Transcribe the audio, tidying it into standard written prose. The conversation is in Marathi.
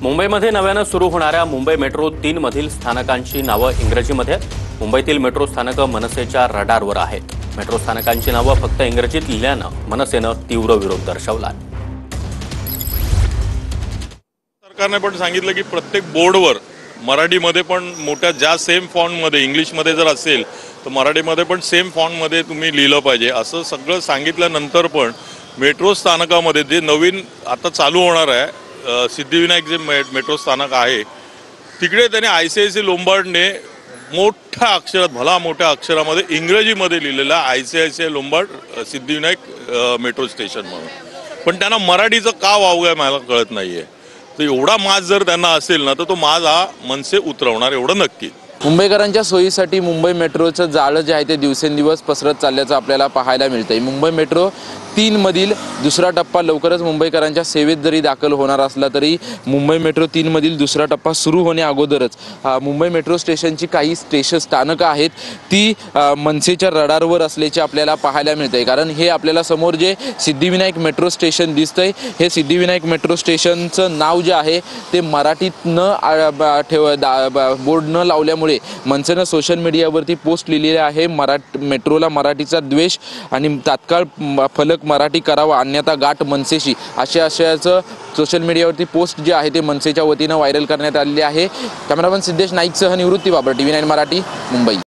मुंबईमध्ये नव्याने सुरू होणाऱ्या मुंबई मेट्रो 3 मधील स्थानकांची नावं इंग्रजीमध्ये आहेत। मुंबईतील मेट्रो स्थानकं मनसेच्या रडारवर आहेत। मेट्रो स्थानकांची नावं फक्त इंग्रजीत लिहिल्यानं मनसेनं तीव्र विरोध दर्शवला। सरकारने पण सांगितलं की प्रत्येक बोर्डवर मराठीमध्ये पण मोठ्या ज्या सेम फॉन्टमध्ये इंग्लिशमध्ये जर असेल तर मराठीमध्ये पण सेम फॉन्टमध्ये तुम्ही लिहिलं पाहिजे असं सगळं सांगितल्यानंतर पण मेट्रो स्थानकामध्ये जे नवीन आता चालू होणार आहे सिद्धिविनायक जे मेट्रो स्थानक आहे तिकडे त्याने ICICI लोंबार्डने मोठ्या अक्षरात भला मोठ्या अक्षरामध्ये इंग्रजीमध्ये लिहिलेला ICICI Lombard Siddhivinayak metro station म्हणून, पण त्यांना मराठीचं का वाव आहे मला कळत नाहीये। तर एवढा माज जर त्यांना असेल ना तर तो माज हा मनसे उतरवणार एवढं नक्की। मुंबईकरांच्या सोयीसाठी मुंबई मेट्रोचं जाळं जे आहे ते दिवसेंदिवस पसरत चालल्याचं आपल्याला पाहायला मिळतंय। मुंबई मेट्रो 3 मधील दुसरा टप्पा लवकरच मुंबईकरांच्या सेवेत जरी दाखल होणार असला तरी मुंबई मेट्रो 3 मधील दुसरा टप्पा सुरू होण्या अगोदरच मुंबई मेट्रो स्टेशनची काही स्थानकं आहेत ती मनसेच्या रडारवर असल्याचे आपल्याला पाहायला मिळतंय। कारण हे आपल्याला समोर जे सिद्धिविनायक मेट्रो स्टेशन दिसतंय हे सिद्धिविनायक मेट्रो स्टेशनचं नाव जे आहे ते मराठीत बोर्ड न लावल्यामुळे मनसेनं सोशल मीडियावरती पोस्ट लिहिलेली आहे। मेट्रोला मराठीचा द्वेष आणि तात्काळ फलक मराठी करावा अन्यथा गाठ मनसेशी अशाचं सोशल मीडियावरती पोस्ट जे आहे ते मनसेच्या वतीनं व्हायरल करण्यात आलेली आहे। कॅमेरामन सिद्धेश नाईकसह निवृत्ती बाबर, TV9 मराठी, मुंबई।